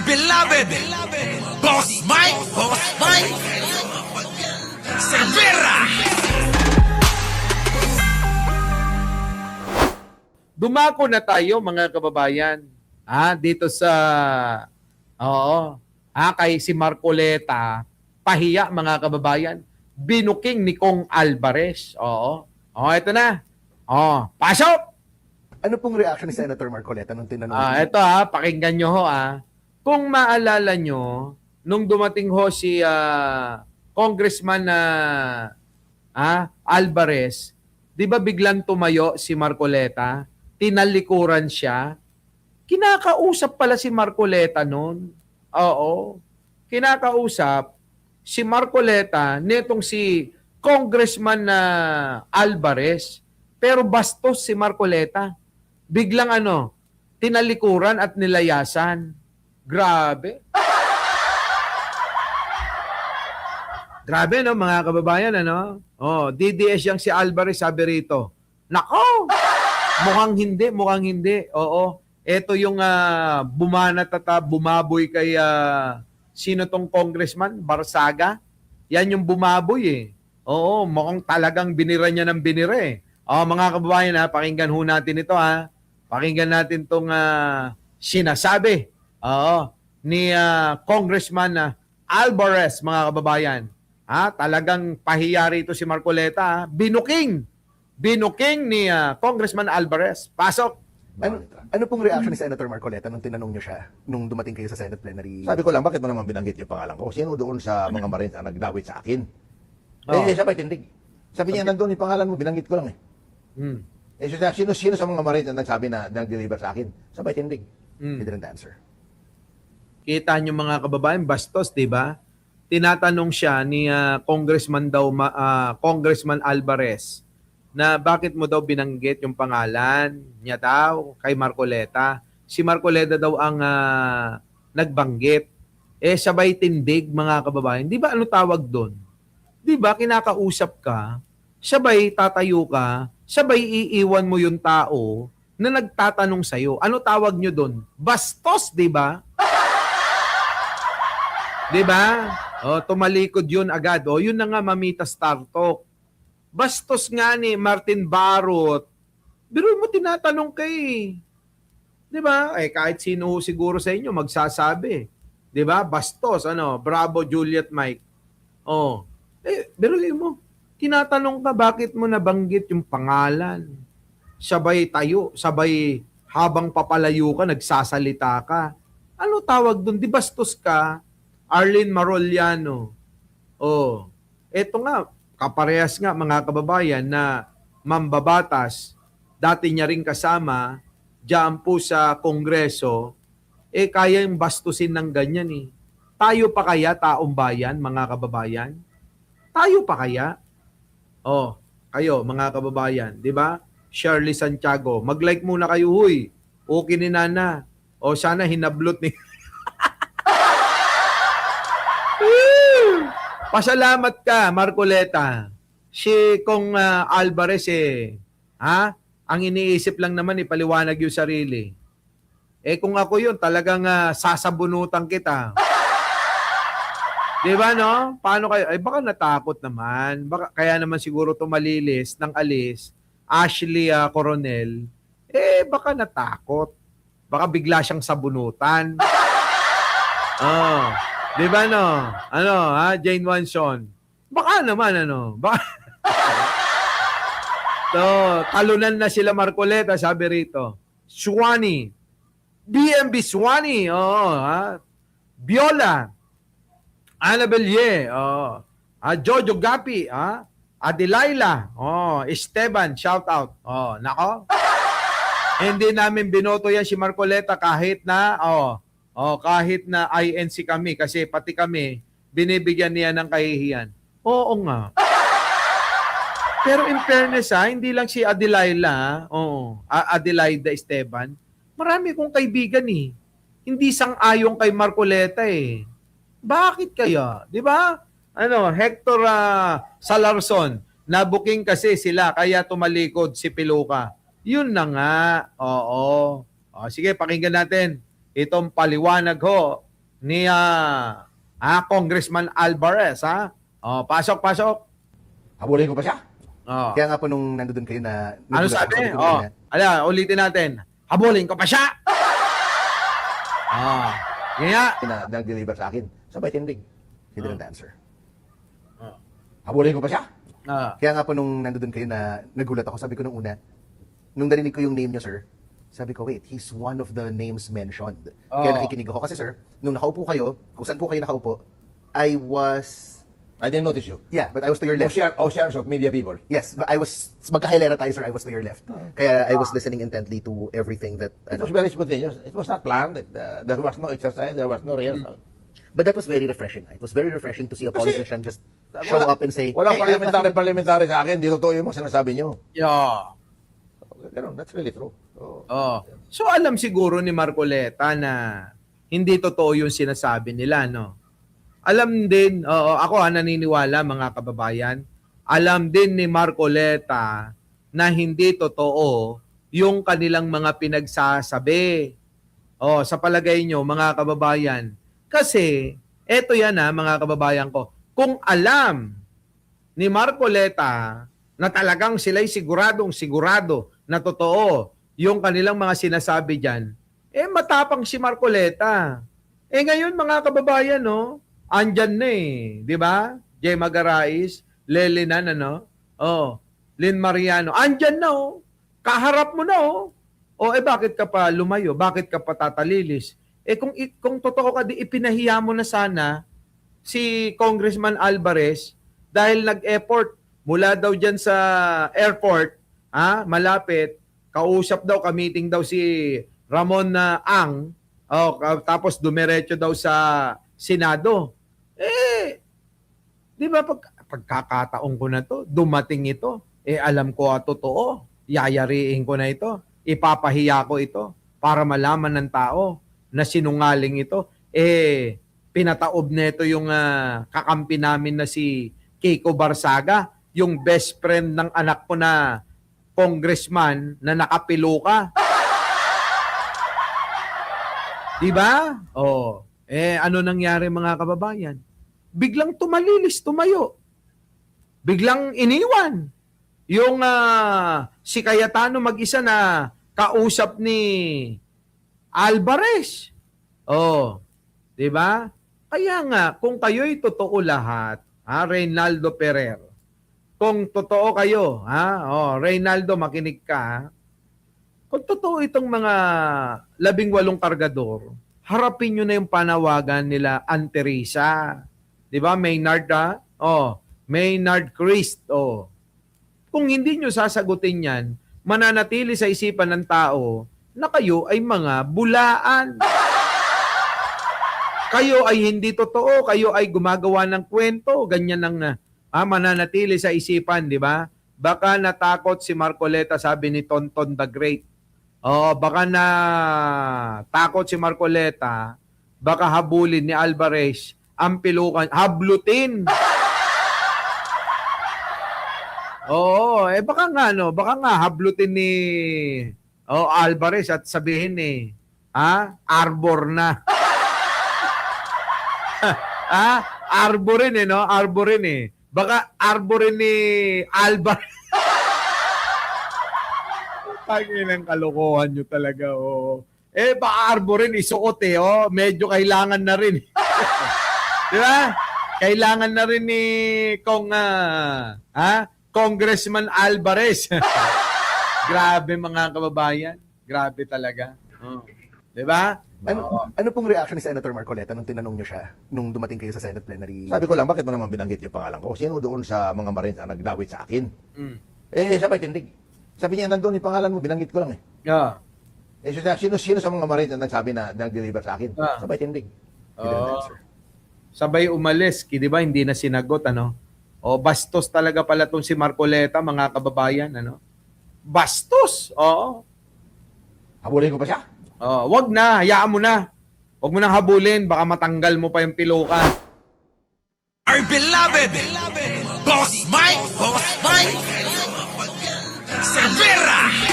beloved Boss Mike Cervera. Dumako na tayo mga kababayan. Dito sa kay si Marcoleta, pahiya mga kababayan. Binuking ni Kong Alvarez. Ito na. Pasok. Ano pong reaction ni Senator Marcoleta nung tinanong? Ito pakinggan nyo ho. Kung maalala nyo, nung dumating ho si Congressman Alvarez, di ba biglang tumayo si Marcoleta? Tinalikuran siya. Kinakausap pala si Marcoleta noon. Oo. Kinakausap si Marcoleta netong si Congressman Alvarez. Pero bastos si Marcoleta. Biglang tinalikuran at nilayasan. Grabe. Grabe mga kababayan DDS yang si Alvarez sabi rito. Nako! Mukhang hindi. Oo. Ito yung bumanat at bumaboy kay sino tong congressman? Barsaga. Yan yung bumaboy Oo, mukhang talagang binira niya ng binira mga kababayan pakinggan ho natin ito Pakinggan natin tong sinasabi ni Congressman Alvarez mga kababayan. Talagang pahiya rito si Marcoleta. Binuking ni Congressman Alvarez. Pasok. Ano pong reaction ni Senator Marcoleta nung tinanong niyo siya nung dumating kayo sa Senate plenary? Sabi ko lang, bakit mo naman binanggit yung pangalan ko? Sino doon sa mga Marines ang nagdawit sa akin? Sabay tindig. Sabi niya, nandun yung pangalan mo, binanggit ko lang sino sa mga Marines ang nagsabi na nag-deliver sa akin? Sabay tindig. He didn't answer. Kita nyo mga kababayan, bastos, di ba? Tinatanong siya ni Congressman Alvarez na bakit mo daw binanggit yung pangalan niya daw kay Marcoleta. Si Marcoleta daw ang nagbanggit. Sabay tindig mga kababayan. Di ba ano tawag doon? Di ba kinakausap ka, sabay tatayo ka, sabay iiwan mo yung tao na nagtatanong sa'yo. Ano tawag nyo doon? Bastos, di ba? Di ba? Tumalikod yun agad. Yun na nga Mamita Star Talk. Bastos nga ni Martin Barot. Pero mo tinatanong kay. Di ba? Kahit sino siguro sa inyo magsasabi. Di ba? Bastos. Bravo, Juliet Mike. Pero mo, tinatanong ka bakit mo nabanggit yung pangalan. Sabay tayo, sabay habang papalayo ka, nagsasalita ka. Ano tawag doon? Di bastos ka? Arlene Maroliano. Eto nga, kaparehas nga mga kababayan na mambabatas, dati niya rin kasama, diyan po sa Kongreso, kaya yung bastusin ng ganyan Tayo pa kaya, taong bayan, mga kababayan? Tayo pa kaya? Kayo, mga kababayan, di ba? Shirley Santiago, mag-like muna kayo, huy. Okay ni Nana. Sana hinablot ni... Pasalamat ka, Marcoleta. Si Kong Alvarez ang iniisip lang naman ipaliwanag yung sarili. Kung ako yun, talagang sasabunutan kita. Di ba, no? Paano kayo? Baka natakot naman. Baka, kaya naman siguro tumalilis ng alis, Ashley Coronel, baka natakot. Baka bigla siyang sabunutan. Di ba, no? Jane Wanson. Baka naman, Baka... talunan na sila Marcoleta, sabi rito. Suwani. BMB Suwani. Biola. Annabel Ye. Jojo Gapi. Adilaila. Esteban, shout out. Nako. Hindi namin binoto yan si Marcoleta kahit na kahit na INC kami kasi pati kami binibigyan niya ng kahihiyan. Oo nga. Pero in fairness hindi lang si Adilaila, Adelaida Esteban, marami kong kaibigan Hindi sang-ayon kay Marcoleta Bakit kaya? 'Di ba? Hector Salarson, nabuking kasi sila kaya tumalikod si Piluka. Yun na nga. Oo. Sige, pakinggan natin itong paliwanag ho ni Congressman Alvarez, ha? Oh, pasok. Habulin ko pa siya. Oh. Kaya nga po nung nandun kayo na... Ano nagulat ako, sabi? ko Oh, na, ulitin natin. Habulin ko pa siya. Yan nga. Nag-deliver sa akin. Sabay tindig. he didn't answer. Habulin ko pa siya. Kaya nga po nung nandun kayo na nagulat ako, sabi ko nung una, nung narinig ko yung name niyo, sir, sabi ko, wait, he's one of the names mentioned. Kaya nakikinig ako. Kasi sir, nung nakaupo kayo, kung saan po kayo nakaupo, I didn't notice you. yeah, but I was to your left. Oceans of media people. Yes, but I was, magkahilera tayo, sir, I was to your left. Kaya I was listening intently to everything that, It was very spontaneous. It was not planned. There was no exercise. There was no rehearsal. but that was very refreshing. It was very refreshing to see a politician just show up and say, Walang "Hey, parliamentary sa akin. Di totoo yung mga sinasabi nyo. Yeah. Ganun, that's really true. So, So alam siguro ni Marcoleta na hindi totoo yung sinasabi nila, no? Alam din, ako naniniwala mga kababayan, alam din ni Marcoleta na hindi totoo yung kanilang mga pinagsasabi. Sa palagay nyo mga kababayan, kasi eto yan mga kababayan ko, kung alam ni Marcoleta na talagang sila'y sigurado na totoo yung kanilang mga sinasabi dyan, matapang si Marcoleta. Ngayon mga kababayan, no, andyan na di ba? Jay Magarais, Lelinan, Lynn Mariano, andyan na, kaharap mo na, bakit ka pa lumayo? Bakit ka pa tatalilis? Kung totoo ka, di ipinahiya mo na sana si Congressman Alvarez dahil nag-effort mula daw dyan sa airport, malapit, kausap daw, ka-meeting daw si Ramon Ang, tapos dumiretso daw sa Senado. Di ba pagkakataon ko na to, dumating ito, alam ko totoo, yayariin ko na ito, ipapahiya ko ito para malaman ng tao na sinungaling ito. Pinataob nito yung kakampi namin na si Kiko Barsaga, yung best friend ng anak ko na congressman na nakapiluka. Di ba? Ano nangyari mga kababayan? Biglang tumayo. Biglang iniwan. Yung si Cayetano mag-isa na kausap ni Alvarez. Di ba? Kaya nga, kung kayo'y totoo lahat, Reynaldo Ferrer, kung totoo kayo, Reynaldo, makinig ka, kung totoo itong mga 18 kargador, harapin nyo na yung panawagan nila Anterisa. Di ba? Maynard, Maynard Christ, Kung hindi nyo sasagutin yan, mananatili sa isipan ng tao na kayo ay mga bulaan. Kayo ay hindi totoo, kayo ay gumagawa ng kwento, ganyan ang mananatili sa isipan, di ba? Baka natakot si Marcoleta, sabi ni Tonton the Great. Baka natakot si Marcoleta, baka habulin ni Alvarez ang pilukan, hablutin. Baka nga hablutin ni Alvarez at sabihin arbor na. Arborin no? Arborin Baka arborin ni Alvarez. Pagin ang kalokohan nyo talaga, baka arborin isuot medyo kailangan na rin. Di ba? Kailangan na rin ni Congressman Alvarez. Grabe mga kababayan. Grabe talaga. Di ba? Ano pong reaction ni Senator Marcoleta nung tinanong niyo siya nung dumating kayo sa Senate plenary? Sabi ko lang, bakit mo naman binanggit yung pangalan ko? Sino doon sa mga Marines ang nagdawit sa akin? Sabay tindig. Sabi niya, nandun yung pangalan mo, binanggit ko lang sino sa mga Marines ang nagsabi na nag-deliver sa akin? Sabay tindig. He didn't answer. Sabay umalis, di ba? Hindi na sinagot, bastos talaga pala tong si Marcoleta, mga kababayan, Bastos, Habulin ko pa siya. Wag na, hayaan mo na. Wag mo nang habulin, baka matanggal mo pa yung piluka. Our beloved Boss Mike Cervera.